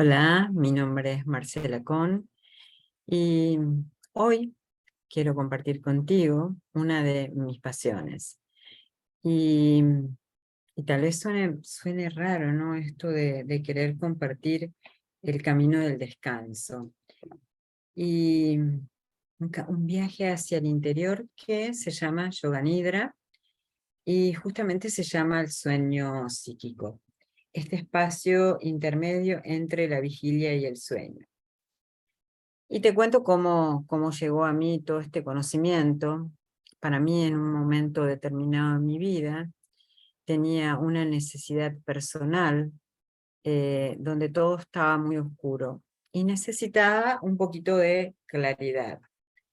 Hola, mi nombre es Marcela Con y hoy quiero compartir contigo una de mis pasiones. Y, y tal vez suene raro, ¿no? Esto de querer compartir el camino del descanso. Y un viaje hacia el interior que se llama Yoga Nidra y justamente se llama el sueño psíquico. Este espacio intermedio entre la vigilia y el sueño. Y te cuento cómo llegó a mí todo este conocimiento. Para mí, en un momento determinado de mi vida, tenía una necesidad personal donde todo estaba muy oscuro y necesitaba un poquito de claridad.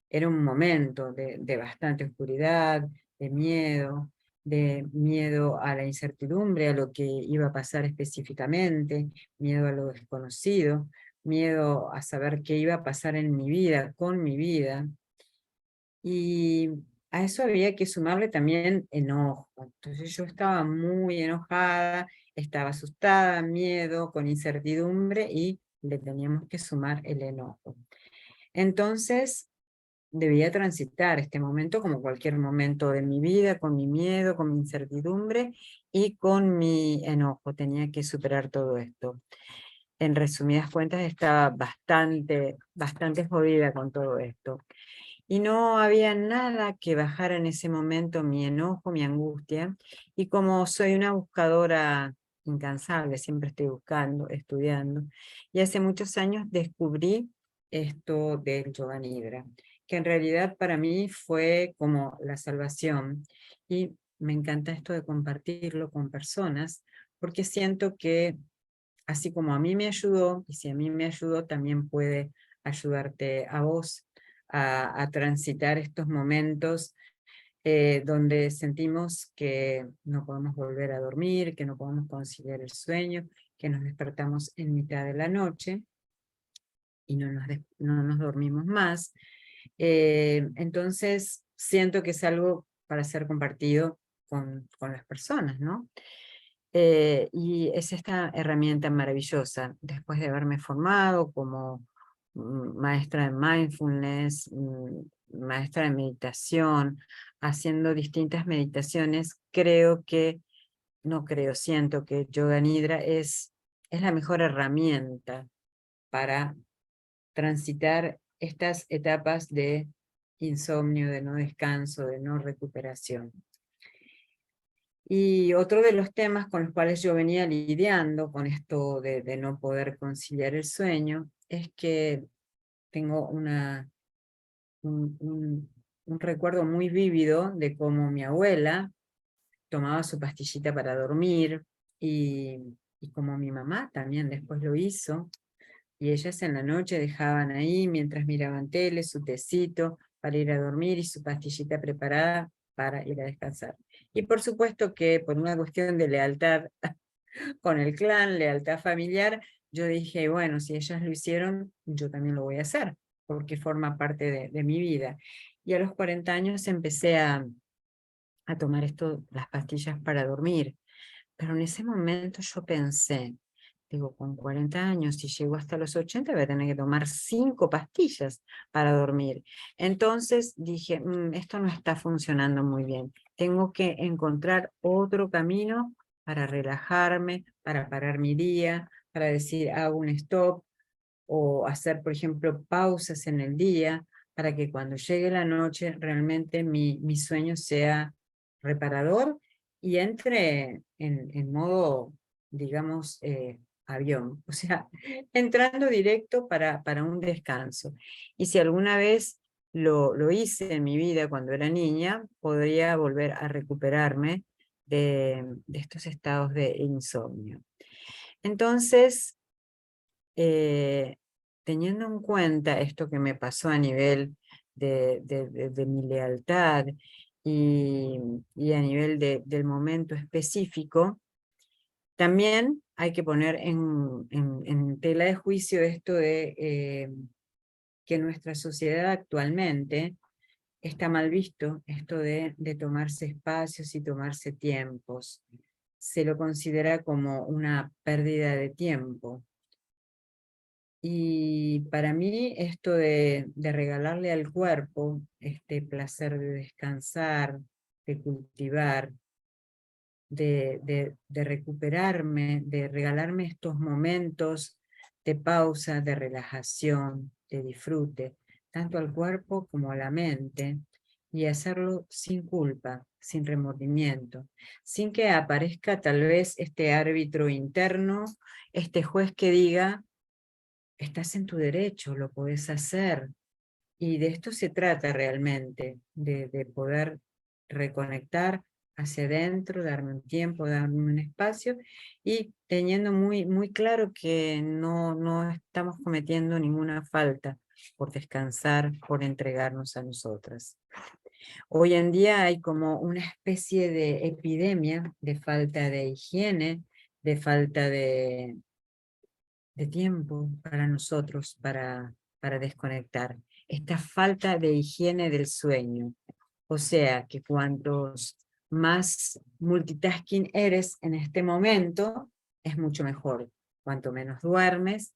Era un momento de bastante oscuridad, de miedo a la incertidumbre, a lo que iba a pasar específicamente, miedo a lo desconocido, miedo a saber qué iba a pasar en mi vida, con mi vida. Y a eso había que sumarle también enojo. Entonces yo estaba muy enojada, estaba asustada, miedo, con incertidumbre y le teníamos que sumar el enojo. Entonces debía transitar este momento como cualquier momento de mi vida, con mi miedo, con mi incertidumbre y con mi enojo. Tenía que superar todo esto. En resumidas cuentas, estaba bastante jodida con todo esto. Y no había nada que bajara en ese momento mi enojo, mi angustia. Y como soy una buscadora incansable, siempre estoy buscando, estudiando, y hace muchos años descubrí esto del Yoga Nidra, que en realidad para mí fue como la salvación. Y me encanta esto de compartirlo con personas, porque siento que así como a mí me ayudó, y si a mí me ayudó, también puede ayudarte a vos a transitar estos momentos donde sentimos que no podemos volver a dormir, que no podemos conciliar el sueño, que nos despertamos en mitad de la noche y no nos dormimos más. Entonces, siento que es algo para ser compartido con las personas, ¿no? Y es esta herramienta maravillosa. Después de haberme formado como maestra de mindfulness, maestra de meditación, haciendo distintas meditaciones, siento que Yoga Nidra es la mejor herramienta para transitar estas etapas de insomnio, de no descanso, de no recuperación. Y otro de los temas con los cuales yo venía lidiando con esto de no poder conciliar el sueño es que tengo un recuerdo muy vívido de cómo mi abuela tomaba su pastillita para dormir y como mi mamá también después lo hizo, y ellas en la noche dejaban ahí mientras miraban tele su tecito para ir a dormir y su pastillita preparada para ir a descansar. Y por supuesto que por una cuestión de lealtad con el clan, lealtad familiar, yo dije, bueno, si ellas lo hicieron, yo también lo voy a hacer, porque forma parte de mi vida. Y a los 40 años empecé a tomar las pastillas para dormir. Pero en ese momento yo pensé, digo, con 40 años, si llego hasta los 80, voy a tener que tomar 5 pastillas para dormir. Entonces dije, esto no está funcionando muy bien. Tengo que encontrar otro camino para relajarme, para parar mi día, para decir, hago un stop, o hacer, por ejemplo, pausas en el día, para que cuando llegue la noche realmente mi sueño sea reparador y entre en modo, digamos, avión, o sea, entrando directo para un descanso. Y si alguna vez lo hice en mi vida cuando era niña, podría volver a recuperarme de estos estados de insomnio. Entonces, eh, teniendo en cuenta esto que me pasó a nivel de mi lealtad y a nivel del momento específico, también hay que poner en tela de juicio esto de que nuestra sociedad actualmente está mal visto, esto de tomarse espacios y tomarse tiempos. Se lo considera como una pérdida de tiempo. Y para mí esto de regalarle al cuerpo este placer de descansar, de cultivar, de recuperarme, de regalarme estos momentos de pausa, de relajación, de disfrute, tanto al cuerpo como a la mente, y hacerlo sin culpa, sin remordimiento, sin que aparezca tal vez este árbitro interno, este juez que diga, estás en tu derecho, lo podés hacer. Y de esto se trata realmente, de poder reconectar hacia adentro, darme un tiempo, darme un espacio y teniendo muy, muy claro que no estamos cometiendo ninguna falta por descansar, por entregarnos a nosotras. Hoy en día hay como una especie de epidemia de falta de higiene, de falta de tiempo para nosotros, para desconectar. Esta falta de higiene del sueño. O sea, que cuantos más multitasking eres en este momento, es mucho mejor. Cuanto menos duermes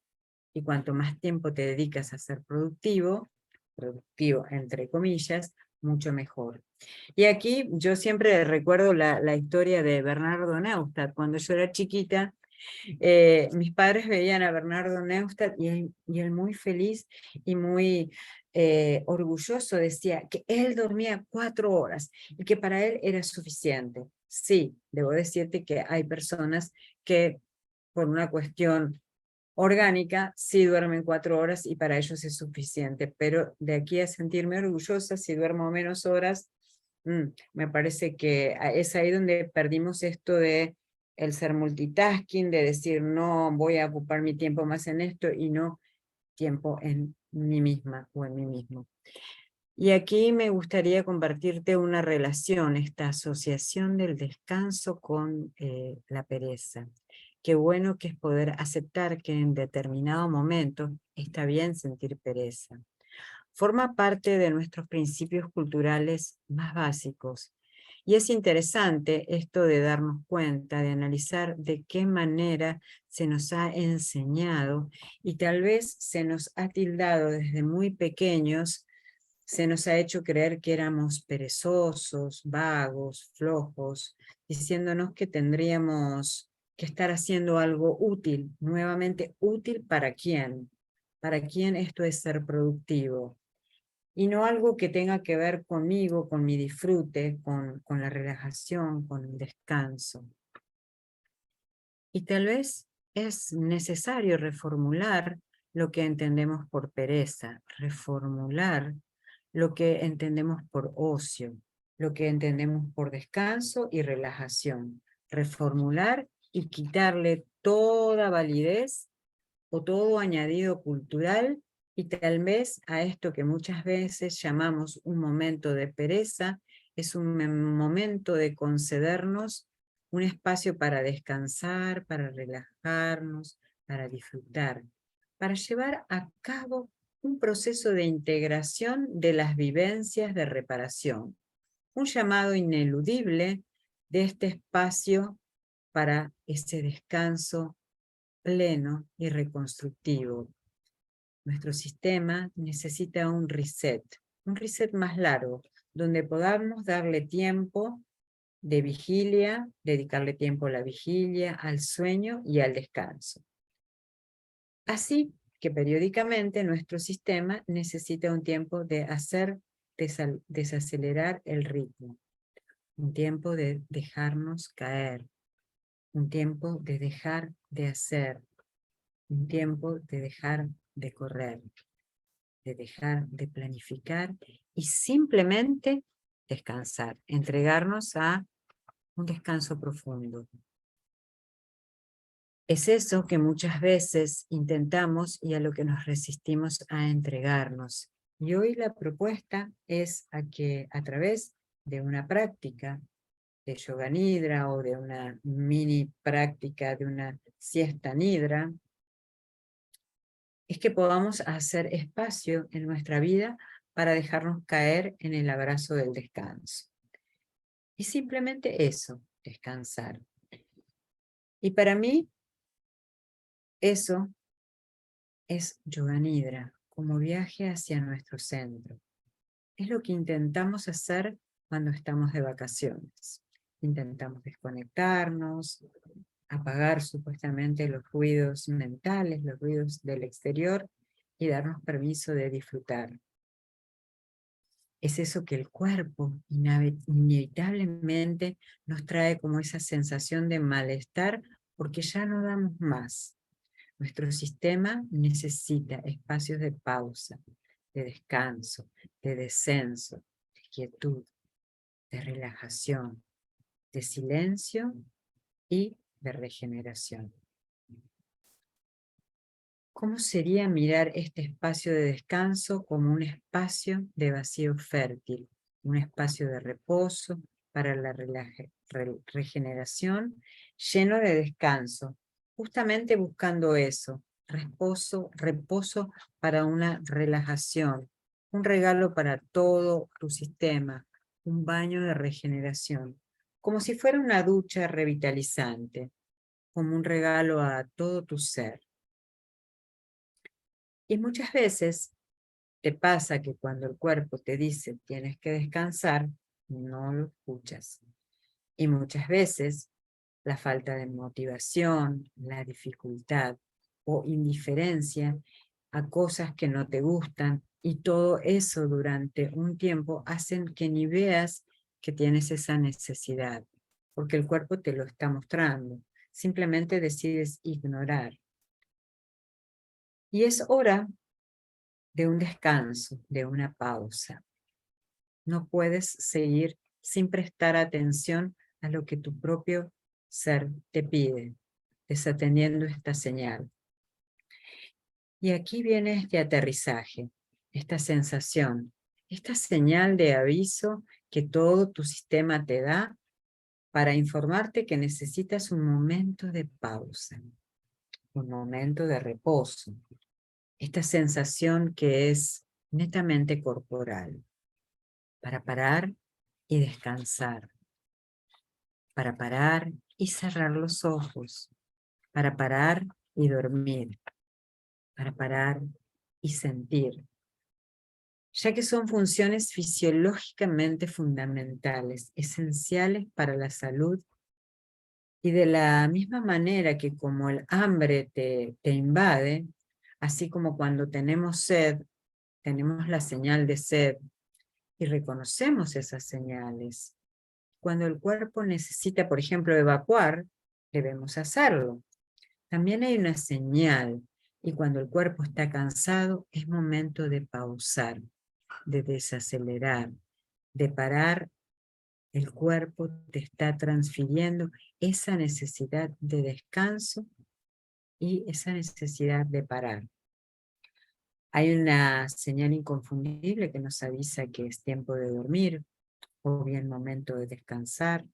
y cuanto más tiempo te dedicas a ser productivo, productivo entre comillas, mucho mejor. Y aquí yo siempre recuerdo la historia de Bernardo Neustadt. Cuando yo era chiquita, mis padres veían a Bernardo Neustadt y él muy feliz y muy orgulloso decía que él dormía 4 horas y que para él era suficiente. Sí, debo decirte que hay personas que por una cuestión orgánica sí duermen 4 horas y para ellos es suficiente, pero de aquí a sentirme orgullosa si duermo menos horas, me parece que es ahí donde perdimos esto de el ser multitasking, de decir no voy a ocupar mi tiempo más en esto y no tiempo en mí misma o en mí mismo. Y aquí me gustaría compartirte una relación, esta asociación del descanso con la pereza. Qué bueno que es poder aceptar que en determinado momento está bien sentir pereza. Forma parte de nuestros principios culturales más básicos. Y es interesante esto de darnos cuenta, de analizar de qué manera se nos ha enseñado y tal vez se nos ha tildado desde muy pequeños, se nos ha hecho creer que éramos perezosos, vagos, flojos, diciéndonos que tendríamos que estar haciendo algo útil, nuevamente útil para quién esto es ser productivo, y no algo que tenga que ver conmigo, con mi disfrute, con la relajación, con el descanso. Y tal vez es necesario reformular lo que entendemos por pereza, reformular lo que entendemos por ocio, lo que entendemos por descanso y relajación, reformular y quitarle toda validez o todo añadido cultural y tal vez a esto que muchas veces llamamos un momento de pereza, es un momento de concedernos un espacio para descansar, para relajarnos, para disfrutar, para llevar a cabo un proceso de integración de las vivencias de reparación, un llamado ineludible de este espacio para ese descanso pleno y reconstructivo. Nuestro sistema necesita un reset más largo, donde podamos darle tiempo de vigilia, dedicarle tiempo a la vigilia, al sueño y al descanso. Así que periódicamente nuestro sistema necesita un tiempo de hacer desacelerar el ritmo, un tiempo de dejarnos caer, un tiempo de dejar de hacer, un tiempo de dejar de correr, de dejar de planificar y simplemente descansar, entregarnos a un descanso profundo. Es eso que muchas veces intentamos y a lo que nos resistimos a entregarnos. Y hoy la propuesta es a que a través de una práctica de yoga nidra o de una mini práctica de una siesta nidra, es que podamos hacer espacio en nuestra vida para dejarnos caer en el abrazo del descanso. Y simplemente eso, descansar. Y para mí, eso es Yoga Nidra, como viaje hacia nuestro centro. Es lo que intentamos hacer cuando estamos de vacaciones. Intentamos desconectarnos, apagar supuestamente los ruidos mentales, los ruidos del exterior y darnos permiso de disfrutar. Es eso que el cuerpo inevitablemente nos trae como esa sensación de malestar porque ya no damos más. Nuestro sistema necesita espacios de pausa, de descanso, de descenso, de quietud, de relajación, de silencio y de regeneración. ¿Cómo sería mirar este espacio de descanso como un espacio de vacío fértil, un espacio de reposo para la regeneración, lleno de descanso, justamente buscando eso, reposo para una relajación, un regalo para todo tu sistema, un baño de regeneración, como si fuera una ducha revitalizante, como un regalo a todo tu ser? Y muchas veces te pasa que cuando el cuerpo te dice tienes que descansar, no lo escuchas. Y muchas veces la falta de motivación, la dificultad o indiferencia a cosas que no te gustan y todo eso durante un tiempo hacen que ni veas que tienes esa necesidad, porque el cuerpo te lo está mostrando. Simplemente decides ignorar. Y es hora de un descanso, de una pausa. No puedes seguir sin prestar atención a lo que tu propio ser te pide, desatendiendo esta señal. Y aquí viene este aterrizaje, esta sensación, esta señal de aviso que todo tu sistema te da para informarte que necesitas un momento de pausa, un momento de reposo. Esta sensación que es netamente corporal, para parar y descansar, para parar y cerrar los ojos, para parar y dormir, para parar y sentir, ya que son funciones fisiológicamente fundamentales, esenciales para la salud, y de la misma manera que como el hambre te invade, así como cuando tenemos sed, tenemos la señal de sed y reconocemos esas señales. Cuando el cuerpo necesita, por ejemplo, evacuar, debemos hacerlo. También hay una señal, y cuando el cuerpo está cansado, es momento de pausar, de desacelerar, de parar. El cuerpo te está transfiriendo esa necesidad de descanso y esa necesidad de parar. Hay una señal inconfundible que nos avisa que es tiempo de dormir o bien momento de descansar.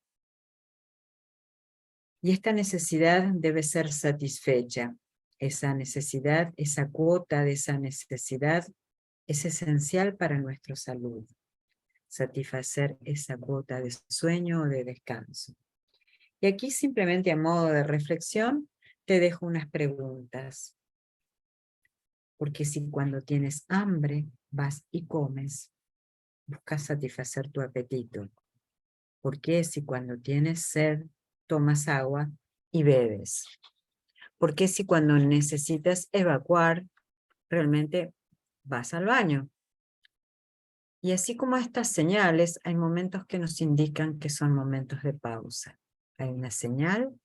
Y esta necesidad debe ser satisfecha. Esa necesidad, esa cuota de esa necesidad es esencial para nuestra salud. Satisfacer esa cuota de sueño o de descanso. Y aquí simplemente a modo de reflexión te dejo unas preguntas. Porque si cuando tienes hambre vas y comes, buscas satisfacer tu apetito? ¿Por qué si cuando tienes sed tomas agua y bebes? ¿Por qué si cuando necesitas evacuar realmente vas al baño? Y así como estas señales, hay momentos que nos indican que son momentos de pausa. Hay una señal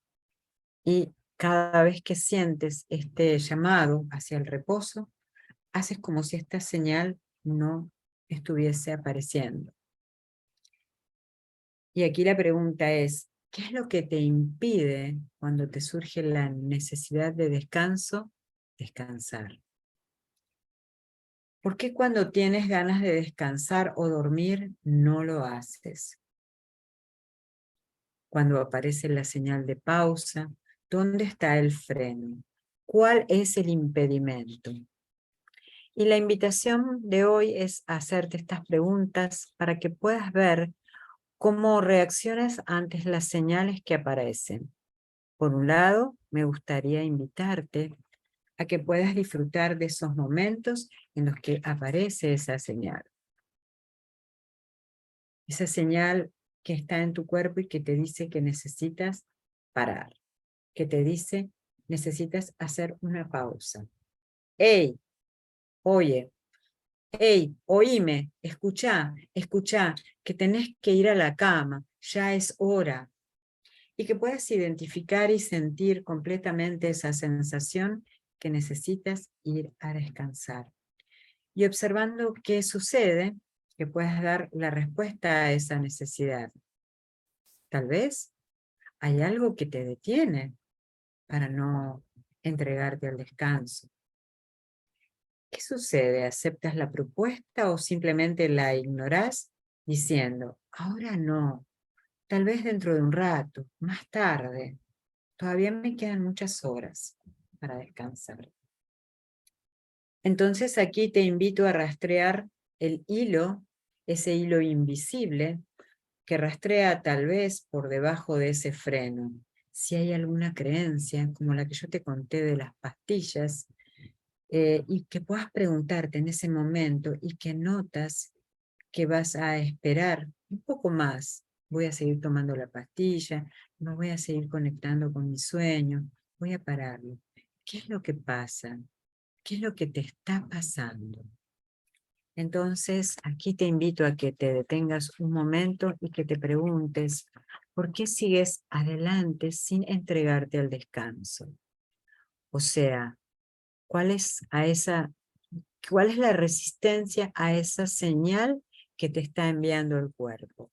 y cada vez que sientes este llamado hacia el reposo, haces como si esta señal no estuviese apareciendo. Y aquí la pregunta es, ¿qué es lo que te impide cuando te surge la necesidad de descanso, descansar? ¿Por qué cuando tienes ganas de descansar o dormir no lo haces? Cuando aparece la señal de pausa, ¿dónde está el freno? ¿Cuál es el impedimento? Y la invitación de hoy es hacerte estas preguntas para que puedas ver cómo reaccionas ante las señales que aparecen. Por un lado, me gustaría invitarte a que puedas disfrutar de esos momentos en los que aparece esa señal. Esa señal que está en tu cuerpo y que te dice que necesitas parar, que te dice necesitas hacer una pausa. ¡Ey! Oye, ¡ey! Oíme, escuchá, que tenés que ir a la cama, ya es hora. Y que puedas identificar y sentir completamente esa sensación que necesitas ir a descansar. Y observando qué sucede, que puedas dar la respuesta a esa necesidad. Tal vez hay algo que te detiene para no entregarte al descanso. ¿Qué sucede? ¿Aceptas la propuesta o simplemente la ignorás diciendo, ahora no, tal vez dentro de un rato, más tarde, todavía me quedan muchas horas para descansar? Entonces aquí te invito a rastrear el hilo, ese hilo invisible, que rastrea tal vez por debajo de ese freno. Si hay alguna creencia, como la que yo te conté de las pastillas, y que puedas preguntarte en ese momento y que notas que vas a esperar un poco más. Voy a seguir tomando la pastilla, no voy a seguir conectando con mi sueño, voy a pararlo. ¿Qué es lo que pasa? ¿Qué es lo que te está pasando? Entonces, aquí te invito a que te detengas un momento y que te preguntes, ¿por qué sigues adelante sin entregarte al descanso? O sea, ¿cuál es la resistencia a esa señal que te está enviando el cuerpo?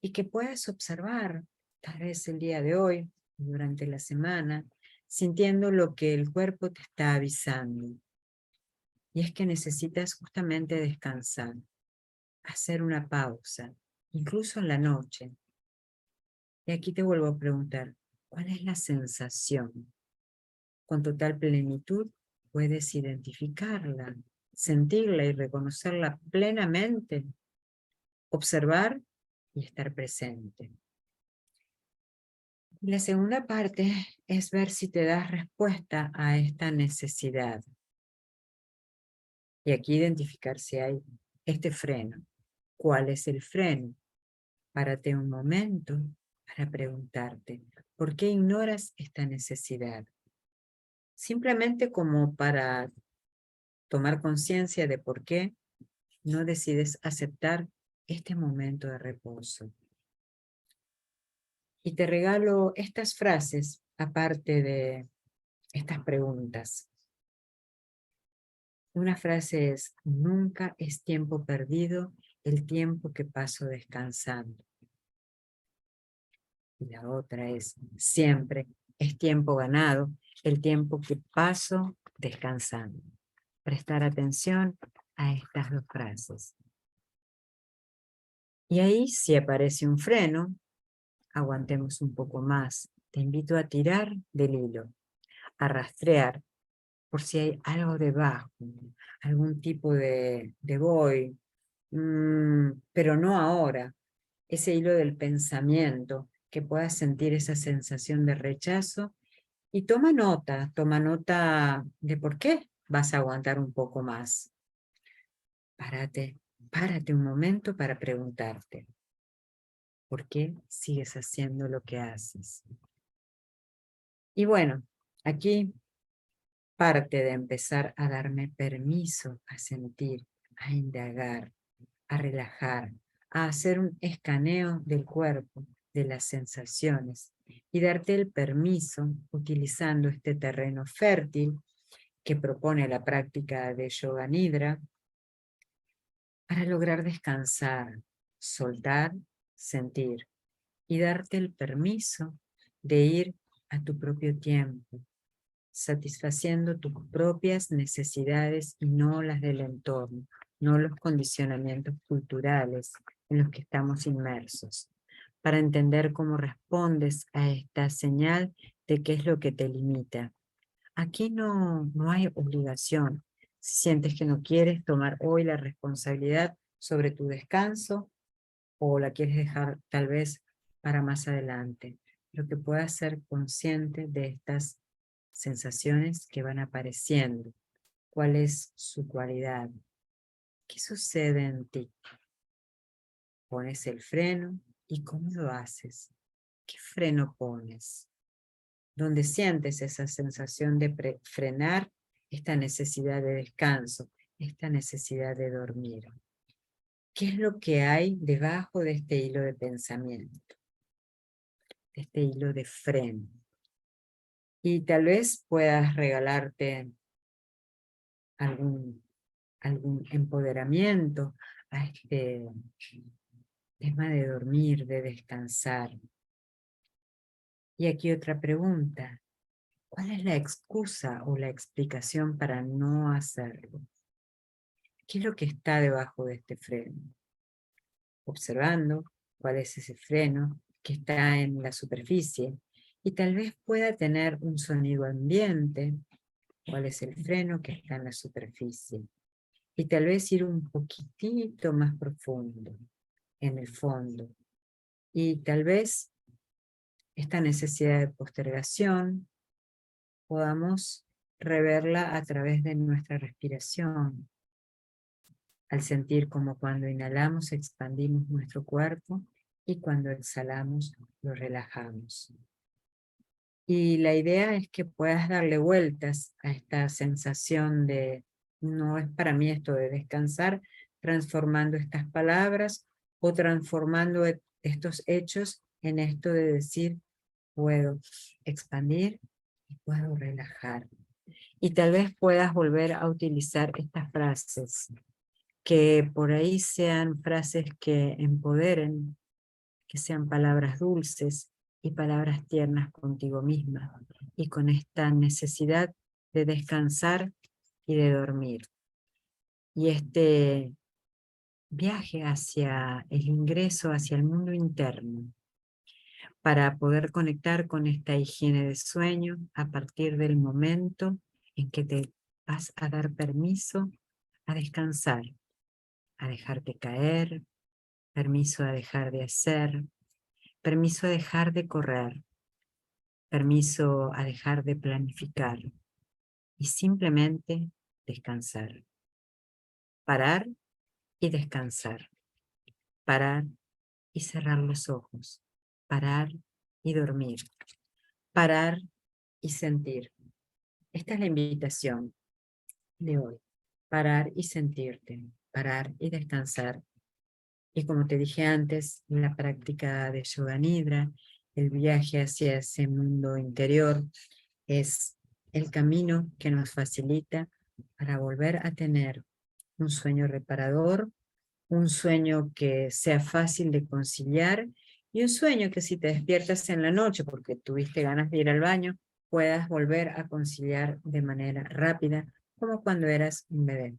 Y que puedas observar, tal vez el día de hoy, durante la semana, sintiendo lo que el cuerpo te está avisando. Y es que necesitas justamente descansar, hacer una pausa, incluso en la noche. Y aquí te vuelvo a preguntar, ¿cuál es la sensación? Con total plenitud puedes identificarla, sentirla y reconocerla plenamente, observar y estar presente. Y la segunda parte es ver si te das respuesta a esta necesidad. Y aquí identificar si hay este freno. ¿Cuál es el freno? Párate un momento para preguntarte, ¿por qué ignoras esta necesidad? Simplemente como para tomar conciencia de por qué no decides aceptar este momento de reposo. Y te regalo estas frases, aparte de estas preguntas. Una frase es, nunca es tiempo perdido el tiempo que paso descansando. Y la otra es, siempre es tiempo ganado el tiempo que paso descansando. Prestar atención a estas dos frases. Y ahí, si aparece un freno, aguantemos un poco más. Te invito a tirar del hilo, a rastrear por si hay algo debajo, algún tipo de buoy, pero no ahora. Ese hilo del pensamiento, que puedas sentir esa sensación de rechazo y toma nota de por qué vas a aguantar un poco más. Párate un momento para preguntarte, ¿por qué sigues haciendo lo que haces? Y bueno, aquí parte de empezar a darme permiso a sentir, a indagar, a relajar, a hacer un escaneo del cuerpo, de las sensaciones, y darte el permiso, utilizando este terreno fértil que propone la práctica de Yoga Nidra, para lograr descansar, soltar, sentir, y darte el permiso de ir a tu propio tiempo, satisfaciendo tus propias necesidades y no las del entorno, no los condicionamientos culturales en los que estamos inmersos, para entender cómo respondes a esta señal de qué es lo que te limita. Aquí no hay obligación. Si sientes que no quieres tomar hoy la responsabilidad sobre tu descanso o la quieres dejar tal vez para más adelante, pero que puedas ser consciente de estas sensaciones que van apareciendo. ¿Cuál es su cualidad? ¿Qué sucede en ti? Pones el freno y ¿cómo lo haces? ¿Qué freno pones? ¿Dónde sientes esa sensación de frenar esta necesidad de descanso, esta necesidad de dormir? ¿Qué es lo que hay debajo de este hilo de pensamiento? De este hilo de freno. Y tal vez puedas regalarte algún empoderamiento a este tema de dormir, de descansar. Y aquí otra pregunta. ¿Cuál es la excusa o la explicación para no hacerlo? ¿Qué es lo que está debajo de este freno? Observando cuál es ese freno que está en la superficie y tal vez pueda tener un sonido ambiente. ¿Cuál es el freno que está en la superficie? Y tal vez ir un poquitito más profundo, en el fondo. Y tal vez esta necesidad de postergación podamos reverla a través de nuestra respiración, al sentir como cuando inhalamos expandimos nuestro cuerpo y cuando exhalamos lo relajamos. Y la idea es que puedas darle vueltas a esta sensación de no es para mí esto de descansar, transformando estas palabras o transformando estos hechos en esto de decir puedo expandir y puedo relajar. Y tal vez puedas volver a utilizar estas frases, que por ahí sean frases que empoderen, que sean palabras dulces y palabras tiernas contigo misma y con esta necesidad de descansar y de dormir. Y este viaje hacia el ingreso, hacia el mundo interno, para poder conectar con esta higiene de sueño a partir del momento en que te vas a dar permiso a descansar, a dejarte caer, permiso a dejar de hacer, permiso a dejar de correr, permiso a dejar de planificar y simplemente descansar. Parar y descansar. Parar y cerrar los ojos. Parar y dormir. Parar y sentir. Esta es la invitación de hoy. Parar y sentirte. Parar y descansar. Y como te dije antes, la práctica de Yoga Nidra, el viaje hacia ese mundo interior, es el camino que nos facilita para volver a tener un sueño reparador, un sueño que sea fácil de conciliar y un sueño que si te despiertas en la noche porque tuviste ganas de ir al baño, puedas volver a conciliar de manera rápida, como cuando eras un bebé.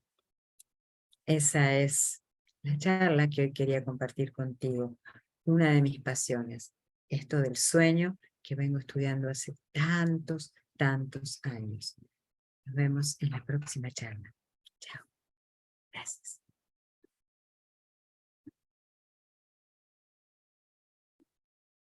Esa es la charla que hoy quería compartir contigo, una de mis pasiones, esto del sueño que vengo estudiando hace tantos años. Nos vemos en la próxima charla. Chao. Gracias.